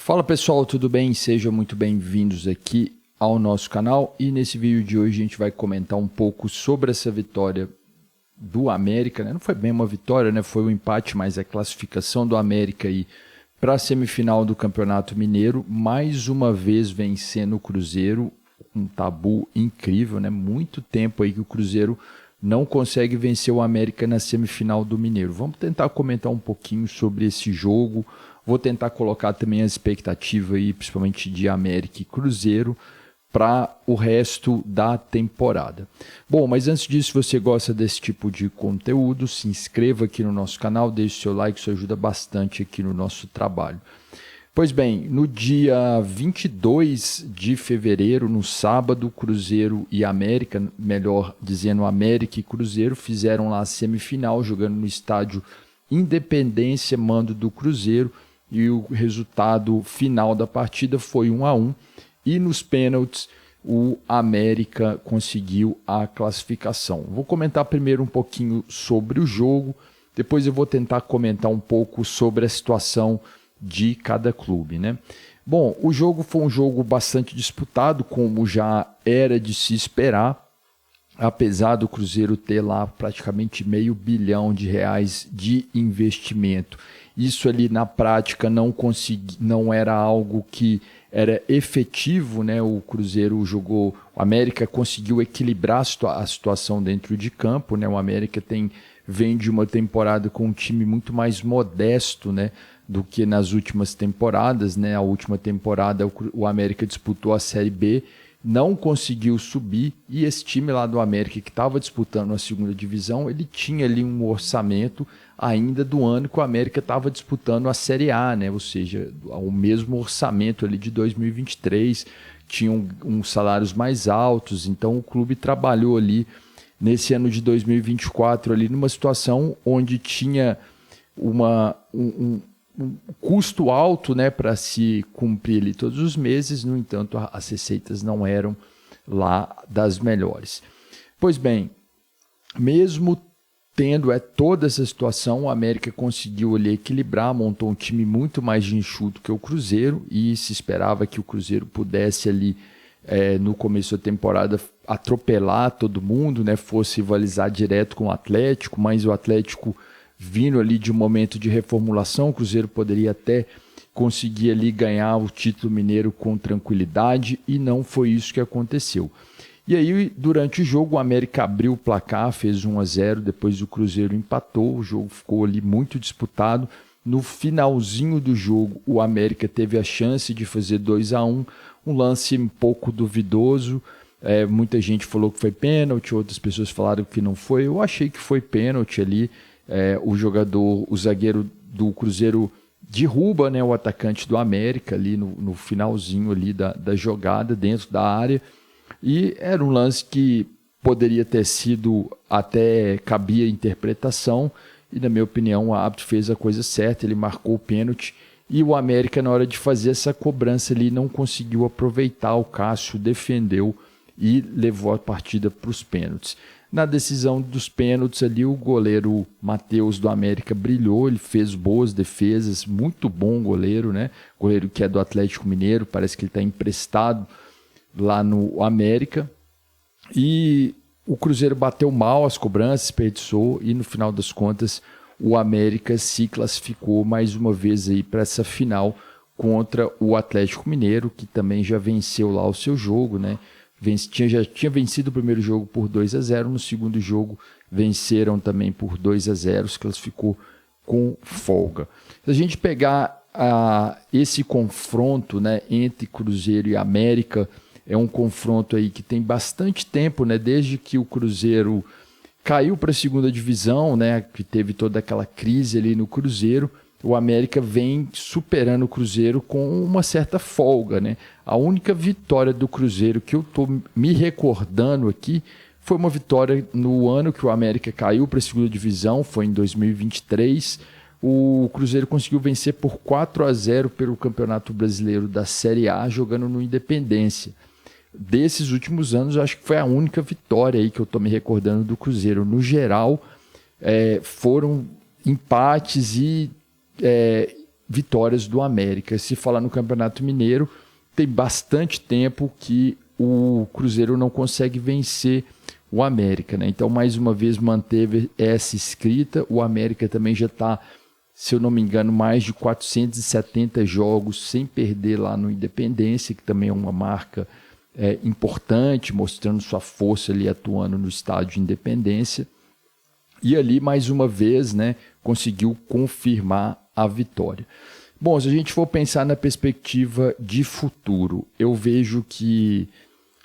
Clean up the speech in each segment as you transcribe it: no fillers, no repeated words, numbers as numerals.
Fala pessoal, tudo bem? Sejam muito bem-vindos aqui ao nosso canal e nesse vídeo de hoje a gente vai comentar um pouco sobre essa vitória do América, né? Não foi bem uma vitória, né? Foi um empate, mas a classificação do América aí para a semifinal do Campeonato Mineiro, mais uma vez vencendo o Cruzeiro, um tabu incrível, né? Muito tempo aí que o Cruzeiro não consegue vencer o América na semifinal do Mineiro. Vamos tentar comentar um pouquinho sobre esse jogo. Vou tentar colocar também a expectativa aí, principalmente de América e Cruzeiro, para o resto da temporada. Bom, mas antes disso, se você gosta desse tipo de conteúdo, se inscreva aqui no nosso canal, deixe seu like, isso ajuda bastante aqui no nosso trabalho. Pois bem, no dia 22 de fevereiro, no sábado, Cruzeiro e América, melhor dizendo, América e Cruzeiro, fizeram lá a semifinal, jogando no estádio Independência, mando do Cruzeiro, e o resultado final da partida foi 1-1, e nos pênaltis o América conseguiu a classificação. Vou comentar primeiro um pouquinho sobre o jogo, depois eu vou tentar comentar um pouco sobre a situação de cada clube, né? Bom, o jogo foi um jogo bastante disputado, como já era de se esperar, apesar do Cruzeiro ter lá praticamente R$500 milhão de investimento. Isso ali na prática não era algo que era efetivo, né? O Cruzeiro jogou, o América conseguiu equilibrar a situação dentro de campo, né? O América vem de uma temporada com um time muito mais modesto, né, do que nas últimas temporadas, né? A última temporada o América disputou a Série B, não conseguiu subir, e esse time lá do América que estava disputando a segunda divisão, ele tinha ali um orçamento ainda do ano que o América estava disputando a Série A, né? Ou seja, o mesmo orçamento ali de 2023, tinham uns salários mais altos, então o clube trabalhou ali nesse ano de 2024 ali numa situação onde tinha um custo alto, né, para se cumprir ali todos os meses. No entanto, as receitas não eram lá das melhores. Pois bem, mesmo tendo toda essa situação, o América conseguiu ali equilibrar, montou um time muito mais enxuto que o Cruzeiro, e se esperava que o Cruzeiro pudesse ali no começo da temporada atropelar todo mundo, né, fosse rivalizar direto com o Atlético, mas o Atlético vindo ali de um momento de reformulação, o Cruzeiro poderia até conseguir ali ganhar o título mineiro com tranquilidade, e não foi isso que aconteceu. E aí, durante o jogo, o América abriu o placar, fez 1-0, depois o Cruzeiro empatou, o jogo ficou ali muito disputado. No finalzinho do jogo, o América teve a chance de fazer 2-1, um lance um pouco duvidoso, muita gente falou que foi pênalti, outras pessoas falaram que não foi. Eu achei que foi pênalti ali. O zagueiro do Cruzeiro derruba, né, o atacante do América ali no finalzinho ali da jogada dentro da área, e era um lance que poderia ter sido, até cabia interpretação, e na minha opinião o árbitro fez a coisa certa, ele marcou o pênalti, e o América, na hora de fazer essa cobrança ali, não conseguiu aproveitar. O Cássio defendeu e levou a partida para os pênaltis. Na decisão dos pênaltis ali, o goleiro Matheus do América brilhou, ele fez boas defesas, muito bom goleiro, né? Goleiro que é do Atlético Mineiro, parece que ele está emprestado lá no América. E o Cruzeiro bateu mal as cobranças, desperdiçou, e no final das contas o América se classificou mais uma vez aí para essa final contra o Atlético Mineiro, que também já venceu lá o seu jogo, né? Já tinha vencido o primeiro jogo por 2-0, no segundo jogo venceram também por 2-0, se classificou com folga. Se a gente pegar esse confronto, né, entre Cruzeiro e América, é um confronto aí que tem bastante tempo, né, desde que o Cruzeiro caiu para a segunda divisão, né, que teve toda aquela crise ali no Cruzeiro. O América vem superando o Cruzeiro com uma certa folga, né? A única vitória do Cruzeiro que eu estou me recordando aqui foi uma vitória no ano que o América caiu para a segunda divisão, foi em 2023. O Cruzeiro conseguiu vencer por 4-0 pelo Campeonato Brasileiro da Série A, jogando no Independência. Desses últimos anos, acho que foi a única vitória aí que eu estou me recordando do Cruzeiro. No geral, foram empates e vitórias do América. Se falar no Campeonato Mineiro, tem bastante tempo que o Cruzeiro não consegue vencer o América, né? Então, mais uma vez, manteve essa escrita. O América também já está, se eu não me engano, mais de 470 jogos sem perder lá no Independência, que também é uma marca importante, mostrando sua força ali atuando no estádio de Independência. E ali, mais uma vez, né, conseguiu confirmar a vitória. Bom, se a gente for pensar na perspectiva de futuro, eu vejo que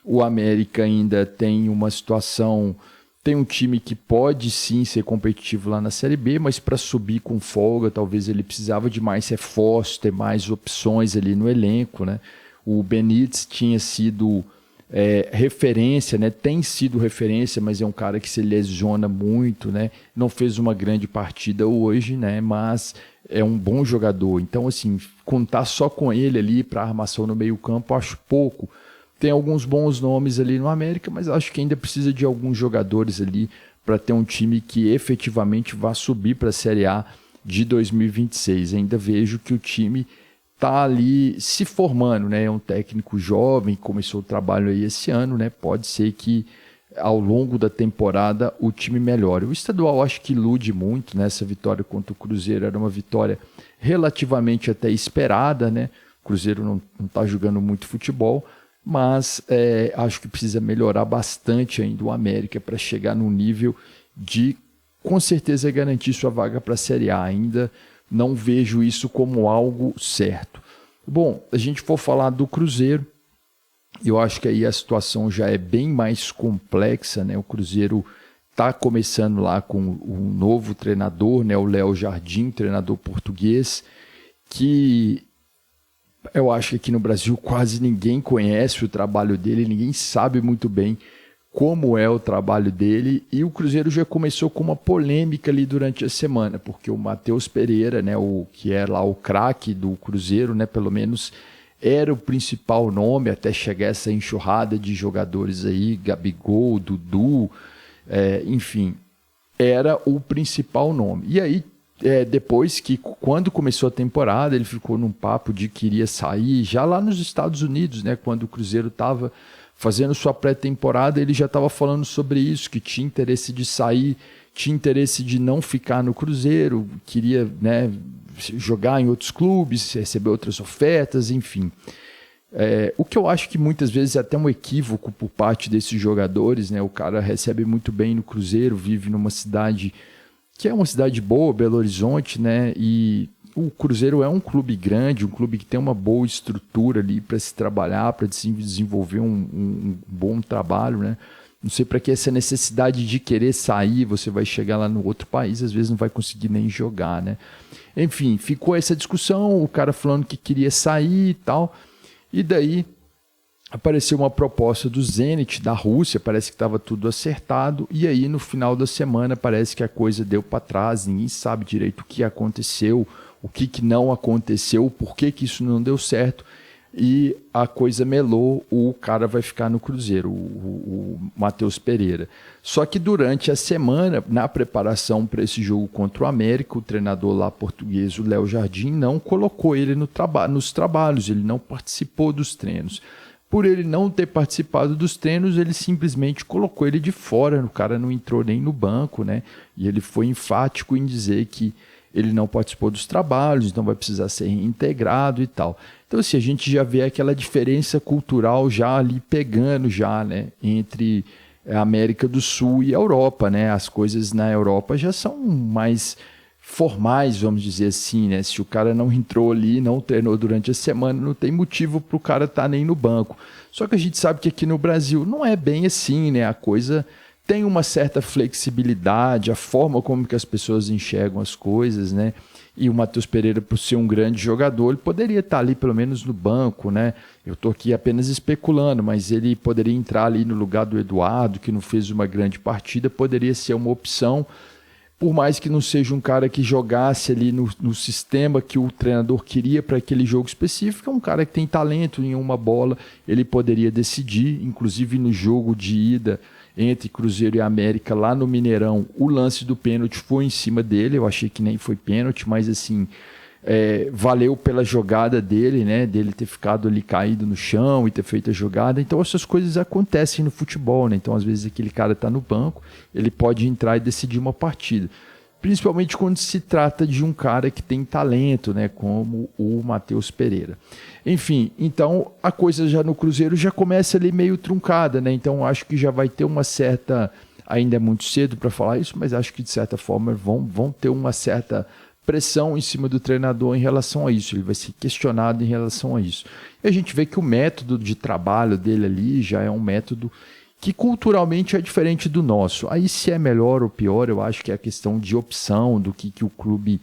o América ainda tem uma situação, tem um time que pode sim ser competitivo lá na Série B, mas para subir com folga, talvez ele precisava de mais reforços, ter mais opções ali no elenco, né? O Benítez tinha sido referência, né? Tem sido referência, mas é um cara que se lesiona muito, né? Não fez uma grande partida hoje, né? Mas é um bom jogador. Então, assim, contar só com ele ali para armação no meio-campo, acho pouco. Tem alguns bons nomes ali no América, mas acho que ainda precisa de alguns jogadores ali para ter um time que efetivamente vá subir para a Série A de 2026. Ainda vejo que o time está ali se formando, né? É um técnico jovem, começou o trabalho aí esse ano, né? Pode ser que ao longo da temporada o time melhore. O estadual acho que ilude muito, né? Essa vitória contra o Cruzeiro era uma vitória relativamente até esperada, né? O Cruzeiro não está jogando muito futebol, mas acho que precisa melhorar bastante ainda o América para chegar num nível de, com certeza, garantir sua vaga para a Série A. Ainda não vejo isso como algo certo. Bom, a gente for falar do Cruzeiro, eu acho que aí a situação já é bem mais complexa, né? O Cruzeiro está começando lá com um novo treinador, né? O Léo Jardim, treinador português, que eu acho que aqui no Brasil quase ninguém conhece o trabalho dele, ninguém sabe muito bem como é o trabalho dele, e o Cruzeiro já começou com uma polêmica ali durante a semana, porque o Matheus Pereira, né, que é lá o craque do Cruzeiro, né, pelo menos era o principal nome até chegar essa enxurrada de jogadores aí, Gabigol, Dudu, enfim, era o principal nome. E aí, depois que, quando começou a temporada, ele ficou num papo de que iria sair, já lá nos Estados Unidos, né, quando o Cruzeiro estava fazendo sua pré-temporada, ele já estava falando sobre isso, que tinha interesse de sair, tinha interesse de não ficar no Cruzeiro, queria, né, jogar em outros clubes, receber outras ofertas, enfim. O que eu acho que muitas vezes é até um equívoco por parte desses jogadores, né? O cara recebe muito bem no Cruzeiro, vive numa cidade que é uma cidade boa, Belo Horizonte, né? E o Cruzeiro é um clube grande, um clube que tem uma boa estrutura ali para se trabalhar, para desenvolver um bom trabalho, né? Não sei para que essa necessidade de querer sair, você vai chegar lá no outro país, às vezes não vai conseguir nem jogar, né? Enfim, ficou essa discussão, o cara falando que queria sair e tal, e daí apareceu uma proposta do Zenit, da Rússia, parece que estava tudo acertado, e aí no final da semana parece que a coisa deu para trás, ninguém sabe direito o que aconteceu, o que não aconteceu, por que isso não deu certo, e a coisa melou, o cara vai ficar no Cruzeiro, o Matheus Pereira. Só que durante a semana, na preparação para esse jogo contra o América, o treinador lá português, o Léo Jardim, não colocou ele nos trabalhos, ele não participou dos treinos. Por ele não ter participado dos treinos, ele simplesmente colocou ele de fora, o cara não entrou nem no banco, né? E ele foi enfático em dizer que ele não participou dos trabalhos, então vai precisar ser reintegrado e tal. Então, assim, a gente já vê aquela diferença cultural já ali pegando já, né, entre a América do Sul e a Europa, né? As coisas na Europa já são mais formais, vamos dizer assim, né? Se o cara não entrou ali, não treinou durante a semana, não tem motivo para o cara estar nem no banco. Só que a gente sabe que aqui no Brasil não é bem assim, né? A coisa tem uma certa flexibilidade, a forma como que as pessoas enxergam as coisas, né? E o Matheus Pereira, por ser um grande jogador, ele poderia estar ali pelo menos no banco, né? Eu estou aqui apenas especulando, mas ele poderia entrar ali no lugar do Eduardo, que não fez uma grande partida, poderia ser uma opção, por mais que não seja um cara que jogasse ali no sistema que o treinador queria para aquele jogo específico, é um cara que tem talento em uma bola, ele poderia decidir, inclusive no jogo de ida entre Cruzeiro e América, lá no Mineirão, o lance do pênalti foi em cima dele, eu achei que nem foi pênalti, mas assim, valeu pela jogada dele, né? Dele ter ficado ali caído no chão e ter feito a jogada. Então essas coisas acontecem no futebol, né? Então às vezes aquele cara está no banco, ele pode entrar e decidir uma partida. Principalmente quando se trata de um cara que tem talento, né? Como o Matheus Pereira. Enfim, então a coisa já no Cruzeiro já começa ali meio truncada, né? Então acho que já vai ter uma certa... Ainda é muito cedo para falar isso, mas acho que de certa forma vão ter uma certa pressão em cima do treinador em relação a isso. Ele vai ser questionado em relação a isso. E a gente vê que o método de trabalho dele ali já é um método que culturalmente é diferente do nosso. Aí se é melhor ou pior, eu acho que é a questão de opção, do que o clube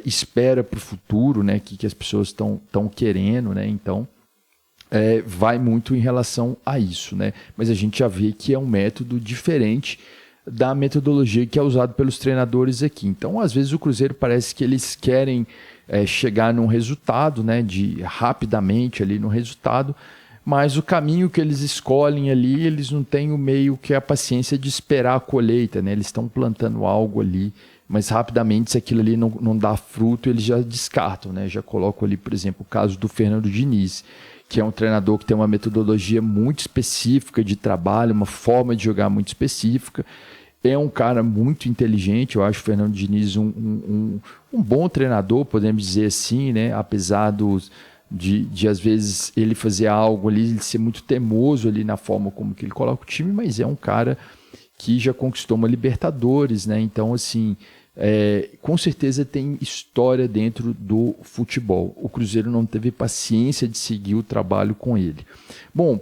espera para o futuro, né? Que as pessoas estão querendo, né? Então, vai muito em relação a isso, né? Mas a gente já vê que é um método diferente da metodologia que é usado pelos treinadores aqui. Então, às vezes o Cruzeiro parece que eles querem chegar num resultado, né? Rapidamente ali no resultado, mas o caminho que eles escolhem ali, eles não têm o meio que a paciência de esperar a colheita, né? Eles estão plantando algo ali, mas rapidamente se aquilo ali não dá fruto, eles já descartam, né? Já colocam ali, por exemplo, o caso do Fernando Diniz, que é um treinador que tem uma metodologia muito específica de trabalho, uma forma de jogar muito específica. É um cara muito inteligente, eu acho o Fernando Diniz um bom treinador, podemos dizer assim, né? Apesar de às vezes ele fazer algo ali, ele ser muito teimoso ali na forma como que ele coloca o time, mas é um cara que já conquistou uma Libertadores, né? Então, assim, com certeza tem história dentro do futebol. O Cruzeiro não teve paciência de seguir o trabalho com ele. Bom,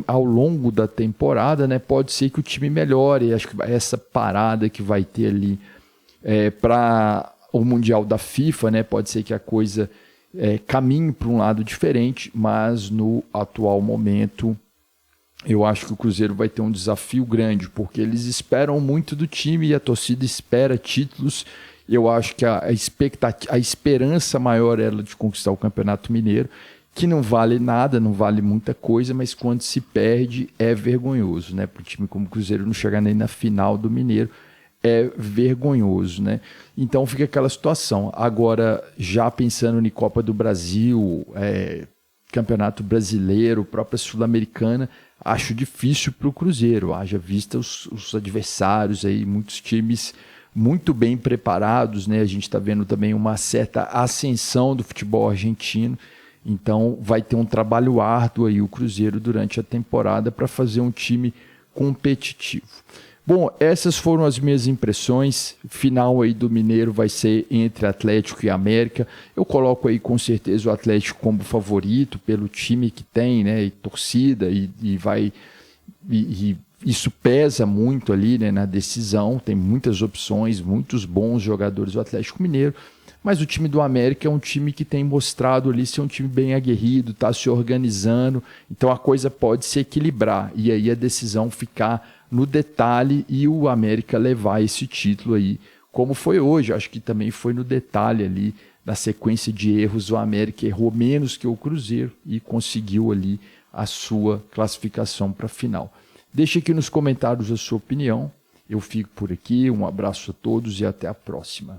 ao longo da temporada, né, pode ser que o time melhore. Acho que essa parada que vai ter ali para o Mundial da FIFA, né, pode ser que a coisa caminhe para um lado diferente, mas no atual momento eu acho que o Cruzeiro vai ter um desafio grande, porque eles esperam muito do time e a torcida espera títulos. Eu acho que a esperança maior é ela de conquistar o Campeonato Mineiro, que não vale nada, não vale muita coisa, mas quando se perde é vergonhoso, né? Para o time como o Cruzeiro não chegar nem na final do Mineiro, é vergonhoso, né? Então fica aquela situação. Agora, já pensando em Copa do Brasil, Campeonato Brasileiro, própria Sul-Americana, acho difícil para o Cruzeiro, haja vista os adversários, aí, muitos times muito bem preparados, né? A gente está vendo também uma certa ascensão do futebol argentino, então vai ter um trabalho árduo aí o Cruzeiro durante a temporada para fazer um time competitivo. Bom, essas foram as minhas impressões. Final aí do Mineiro vai ser entre Atlético e América. Eu coloco aí com certeza o Atlético como favorito pelo time que tem, né, e torcida, e isso pesa muito ali, né, na decisão. Tem muitas opções, muitos bons jogadores do Atlético Mineiro, mas o time do América é um time que tem mostrado ali ser um time bem aguerrido, está se organizando, então a coisa pode se equilibrar e aí a decisão ficar no detalhe e o América levar esse título aí, como foi hoje. Acho que também foi no detalhe ali, na sequência de erros, o América errou menos que o Cruzeiro e conseguiu ali a sua classificação para a final. Deixe aqui nos comentários a sua opinião. Eu fico por aqui, um abraço a todos e até a próxima.